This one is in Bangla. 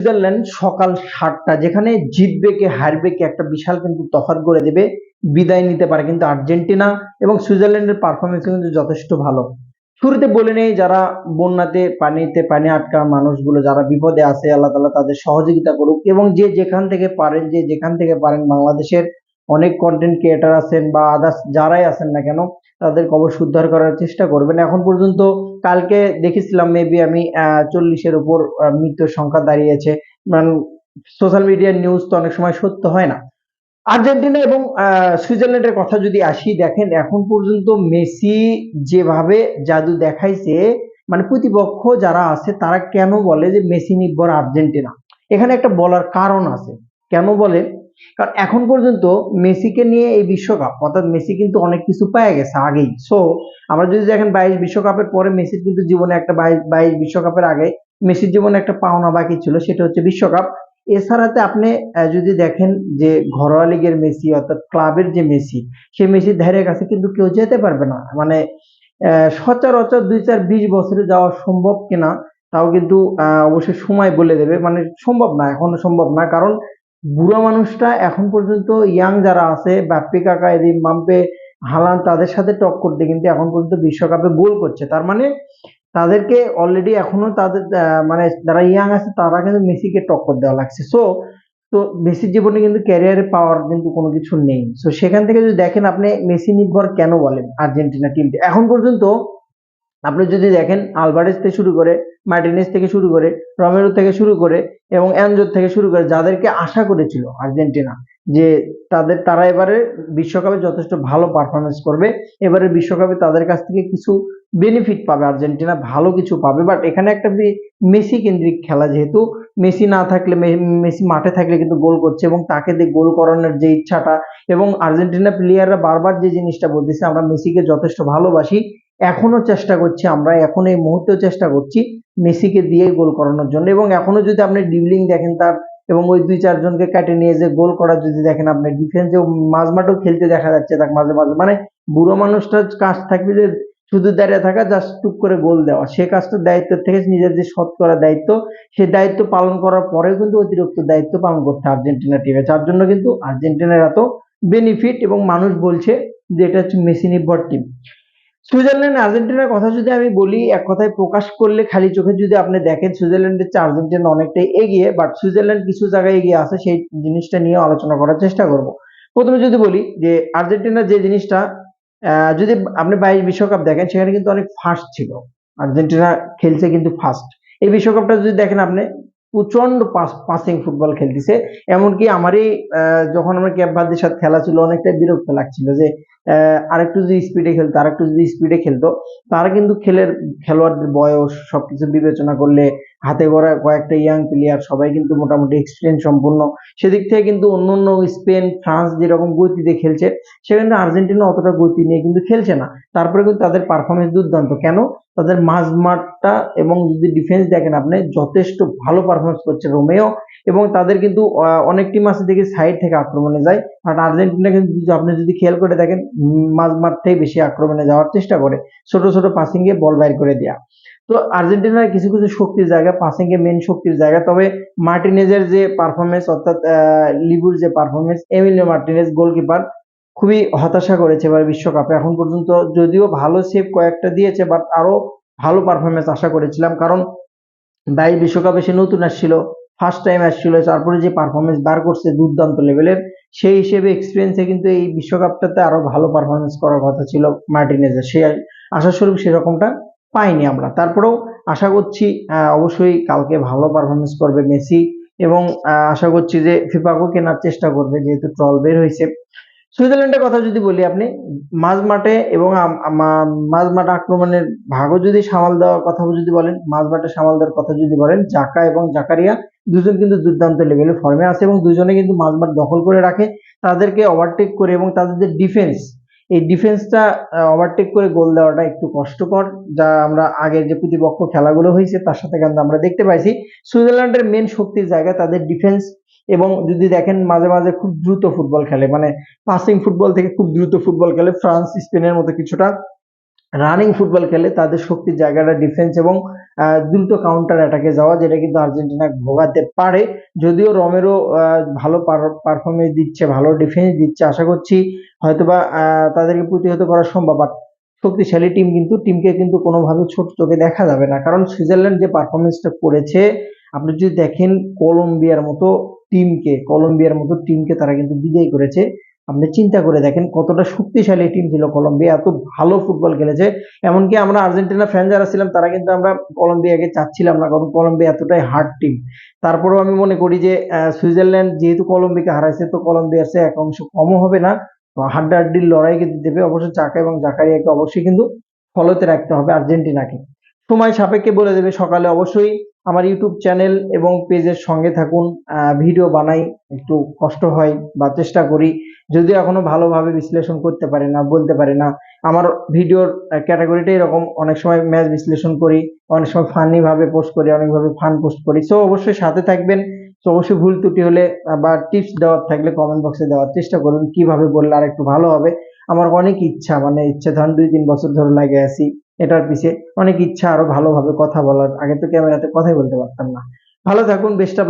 সুইজারল্যান্ড সকাল ৭টা যেখানে জিতবে কে হারবে কে একটা বিশাল কিন্তু তফাৎ গড়ে দেবে, বিদায় নিতে পারে কিন্তু আর্জেন্টিনা। এবং সুইজারল্যান্ডের পারফরমেন্স কিন্তু যথেষ্ট ভালো। শুরুতে বলে নেই, যারা বন্যাতে পানিতে পানি আটকা মানুষগুলো যারা বিপদে আছে, আল্লাহ তাআলা তাদের সহযোগিতা করুক। এবং যে যেখান থেকে পারেন, বাংলাদেশের অনেক কন্টেন্ট ক্রিয়েটার আছেন বা আদার্স যারাই আছেন না কেন, তাদেরকে অবশ্যই উদ্ধার করার চেষ্টা করবেন। এখন পর্যন্ত কালকে দেখেছিলাম মেবি আমি 40-এর উপর মৃত্যুর সংখ্যা দাঁড়িয়েছে। মানে সোশ্যাল মিডিয়ার নিউজ তো অনেক সময় সত্য হয় না। আর্জেন্টিনা এবং সুইজারল্যান্ডের কথা যদি আসি, দেখেন এখন পর্যন্ত মেসি যেভাবে জাদু দেখাইছে, মানে প্রতিপক্ষ যারা আছে তারা কেন বলে যে মেসি নির্ভর আর্জেন্টিনা, এখানে একটা বলার কারণ আছে। কেন বলে? কারণ এখন পর্যন্ত মেসিকে নিয়ে এই বিশ্বকাপ, অর্থাৎ মেসি কিন্তু অনেক কিছু পেয়ে গেছে আগেই। সো আমরা যদি দেখেন 22 বিশ্বকাপের পরে মেসির কিন্তু জীবনে একটা 22 বিশ্বকাপের আগে মেসির জীবনে একটা পাওনা বাকি ছিল, সেটা হচ্ছে বিশ্বকাপ। এছাড়াতে আপনি যদি দেখেন যে ঘরোয়া লিগের মেসি অর্থাৎ ক্লাবের যে মেসি, সেই মেসির ধারে কাছে কিন্তু কেউ যেতে পারবে না। মানে সচরাচর 2-4-20 বছরে যাওয়া সম্ভব কিনা তাও কিন্তু অবশ্যই সময় বলে দেবে। মানে সম্ভব না, এখনো সম্ভব না। কারণ বুড়া মানুষটা এখন পর্যন্ত ইয়াং যারা আছে বাপ্পি কাকা, এদিন মাম্পে, হালান্ড তাদের সাথে টক্কর দিয়ে কিন্তু এখন পর্যন্ত বিশ্বকাপে গোল করছে। তার মানে তাদেরকে অলরেডি এখনো তাদের মানে যারা ইয়াং আছে তারা কিন্তু মেসিকে টক্কর দেওয়া লাগছে। তো মেসির জীবনে কিন্তু ক্যারিয়ারে পাওয়ার কিন্তু কোনো কিছু নেই। সো সেখান থেকে যদি দেখেন, আপনি মেসি নির্ভর কেন বলেন আর্জেন্টিনা টিমটি এখন পর্যন্ত? আপনি যদি দেখেন আলভারেজ থেকে শুরু করে, মার্টিনেজ থেকে শুরু করে, রমেরো থেকে শুরু করে এবং অ্যানজো থেকে শুরু করে, যাদেরকে আশা করেছিল আর্জেন্টিনা যে তারা এবারে বিশ্বকাপে যথেষ্ট ভালো পারফরমেন্স করবে, এবারে বিশ্বকাপে তাদের কাছ থেকে কিছু বেনিফিট পাবে, আর্জেন্টিনা ভালো কিছু পাবে। বাট এখানে একটা মেসি কেন্দ্রিক খেলা, যেহেতু মেসি না থাকলে, মেসি মাঠে থাকলে কিন্তু গোল করছে এবং তাকে দিয়ে গোল করানোর যে ইচ্ছাটা, এবং আর্জেন্টিনা প্লেয়াররা বারবার যে জিনিসটা বলতেছে, আমরা মেসিকে যথেষ্ট ভালোবাসি, এখনো চেষ্টা করছি, আমরা এখন এই মুহূর্তেও চেষ্টা করছি মেসিকে দিয়ে গোল করানোর জন্য। এবং এখনো যদি আপনি ড্রিবলিং দেখেন তার, এবং ওই 2-4 জনকে কাটে নিয়ে যে গোল করা যদি দেখেন, আপনি ডিফেন্সেও মাঝমাঠেও খেলতে দেখা যাচ্ছে তাকে মাঝে মাঝে। মানে বুড়ো মানুষটার কাজ থাকবে যে শুধু দাঁড়িয়ে থাকা, জাস্ট টুক করে গোল দেওয়া, সে কাজটার দায়িত্ব থেকে নিজের যে শতকরা দায়িত্ব, সেই দায়িত্ব পালন করার পরেও কিন্তু অতিরিক্ত দায়িত্ব পালন করতে আর্জেন্টিনা টিমে, যার জন্য কিন্তু আর্জেন্টিনার এত বেনিফিট এবং মানুষ বলছে যে এটা হচ্ছে মেসি নির্ভর টিম। সুইজারল্যান্ড আর্জেন্টিনার কথা যদি আমি বলি, এক কথায় প্রকাশ করলে খালি চোখে যদি আপনি দেখেন, সুইজারল্যান্ডের চেয়ে আর্জেন্টিনা অনেকটাই এগিয়ে, বাট সুইজারল্যান্ড কিছু জায়গায় এগিয়ে আছে, সেই জিনিসটা নিয়ে আলোচনা করার চেষ্টা করব। প্রথমে যদি বলি যে আর্জেন্টিনার যে জিনিসটা, যদি আপনি 22 বিশ্বকাপ দেখেন, সেখানে কিন্তু অনেক ফাস্ট ছিল, আর্জেন্টিনা খেলছে কিন্তু ফাস্ট। এই বিশ্বকাপটা যদি দেখেন আপনি, প্রচন্ড পাসিং ফুটবল খেলতেছে। এমনকি আমারই যখন আমরা ক্যাপ ভার্দের সাথে খেলা ছিল, অনেকটা বিরক্ত লাগছিল যে আরেকটু যদি স্পিডে খেলতো, তারা কিন্তু খেলোয়াড়দের বয়স সবকিছু বিবেচনা করলে, হাতে গড়া কয়েকটা ইয়াং প্লেয়ার সবাই কিন্তু মোটামুটি এক্সপিরিয়েন্স সম্পূর্ণ। সেদিক থেকে কিন্তু অন্য স্পেন, ফ্রান্স যেরকম গতিতে খেলছে, সেখানে আর্জেন্টিনা অতটা গতি নিয়ে কিন্তু খেলছে না। তারপরে কিন্তু তাদের পারফরমেন্স দুর্দান্ত। কেন? তাদের মাঝমাঠটা এবং যদি ডিফেন্স দেখেন আপনি, যথেষ্ট ভালো পারফরমেন্স করছে রোমেও। এবং তাদের কিন্তু অনেক টিম আছে দেখি সাইড থেকে আক্রমণে যায়, বাট আর্জেন্টিনা কিন্তু আপনি যদি খেয়াল করে দেখেন, মাঝমাঠ থেকে বেশি আক্রমণে যাওয়ার চেষ্টা করে, ছোট ছোট পাসিং এ বল বাইর করে দেয়া। তো আর্জেন্টিনার কিছু কিছু শক্তির জায়গা, পাসিং এ মেন শক্তির জায়গা। তবে মার্টিনেজের যে পারফরমেন্স, অর্থাৎ লিবুর যে পারফরমেন্স, এমিলিও মার্টিনেজ গোলকিপার খুবই হতাশা করেছে এবার বিশ্বকাপে। এখন পর্যন্ত যদিও ভালো সেভ কয়েকটা দিয়েছে, বাট আরো ভালো পারফরমেন্স আশা করেছিলাম। কারণ 22 বিশ্বকাপে সে নতুন আসছিল, ফার্স্ট টাইম আসছিল, তারপরে যে পারফরমেন্স বার করছে দুর্দান্ত লেভেলের, সেই হিসেবে এক্সপিরিয়েন্সে কিন্তু এই বিশ্বকাপটাতে আরো ভালো পারফরমেন্স করার কথা ছিল মার্টিনেজের। সে আশাস্বরূপ সেরকমটা পাইনি আমরা। তারপরেও আশা করছি অবশ্যই কালকে ভালো পারফরমেন্স করবে মেসি, এবং আশা করছি যে ফিফাকেও কেনার চেষ্টা করবে, যেহেতু ট্রল বের হয়েছে। সুইজারল্যান্ডের কথা যদি বলি, আপনি মাঝমাঠে এবং মাঝমাঠ আক্রমণের ভাগও যদি সামাল দেওয়ার কথা যদি বলেন, মাঝমাঠে সামাল দেওয়ার কথা যদি বলেন, জাকা এবং জাকারিয়া দুজন কিন্তু দুর্দান্ত লেভেলে ফর্মে আছে এবং দুজনে কিন্তু মাঝমাঠ দখল করে রাখে। তাদেরকে ওভারটেক করে এবং তাদের যে ডিফেন্স, এই ডিফেন্সটা ওভারটেক করে গোল দেওয়াটা একটু কষ্টকর, যা আমরা আগের যে প্রতিপক্ষ খেলাগুলো হয়েছে তার সাথে কিন্তু আমরা দেখতে পাইছি। সুইজারল্যান্ডের মেন শক্তির জায়গা তাদের ডিফেন্স। এবং যদি দেখেন মাঝে মাঝে খুব দ্রুত ফুটবল খেলে, মানে পাসিং ফুটবল থেকে খুব দ্রুত ফুটবল খেলে, ফ্রান্স স্পেনের মতো কিছুটা। রানিং ফুটবল খেলে, তাদের শক্তির জায়গাটা ডিফেন্স এবং দ্রুত কাউন্টার অ্যাটাকে যাওয়া, যেটা কিন্তু আর্জেন্টিনা ভোগাতে পারে। যদিও রোমেরো ভালো পারফরমেন্স দিচ্ছে, ভালো ডিফেন্স দিচ্ছে, আশা করছি হয়তোবা তাদেরকে প্রতিহত করা সম্ভব। বাট শক্তিশালী টিম, কিন্তু টিমকে কিন্তু কোনোভাবে ছোট চোখে দেখা যাবে না, কারণ সুইজারল্যান্ড যে পারফরমেন্সটা করেছে, আপনি যদি দেখেন কলম্বিয়ার মতো টিমকে তারা কিন্তু বিদায় করেছে। আপনি চিন্তা করে দেখেন কতটা শক্তিশালী টিম ছিল কলম্বিয়া, এত ভালো ফুটবল খেলেছে। এমনকি আমরা আর্জেন্টিনা ফ্যান যারা ছিলাম তারা কিন্তু আমরা কলম্বিয়াকে চাচ্ছিলাম না, কারণ কলম্বিয়া এতটাই হার্ড টিম। তারপরেও আমি মনে করি যে সুইজারল্যান্ড যেহেতু কলম্বিয়াকে হারাইছে, তো কলম্বিয়ার চেয়ে এক অংশ কমও হবে না। তো হাড্ডাহাড্ডির লড়াই কিন্তু দেবে অবশ্য। চাকা এবং জাকারিয়াকে অবশ্যই কিন্তু ফলোতে রাখতে হবে আর্জেন্টিনাকে। সময় সাপেক্ষে বলে দেবে। সকালে অবশ্যই আমার ইউটিউব চ্যানেল এবং পেজের সঙ্গে থাকুন। ভিডিও বানাই, একটু কষ্ট হয় বা চেষ্টা করি, যদিও এখনো ভালোভাবে বিশ্লেষণ করতে পারি না, বলতে পারি না। আমার ভিডিওর ক্যাটাগরিটা এরকম, অনেক সময় ম্যাচ বিশ্লেষণ করি, অনেক সময় ফানি ভাবে পোস্ট করি, অনেকভাবে ফান পোস্ট করি। সো অবশ্যই সাথে থাকবেন। তো অবশ্যই ভুল ত্রুটি হলে বা টিপস দেওয়ার থাকলে কমেন্ট বক্সে দেওয়ার চেষ্টা করুন, কিভাবে বললে আর একটু ভালো হবে। আমার অনেক ইচ্ছা, মানে ইচ্ছা ধরেন 2-3 বছর ধরে লাগে আছি এটার পিছে, অনেক ইচ্ছা আরো ভালোভাবে কথা বলার। আগে তো ক্যামেরাতে কথাই বলতে পারতাম না। ভালো থাকুন, বেস্ট অফ।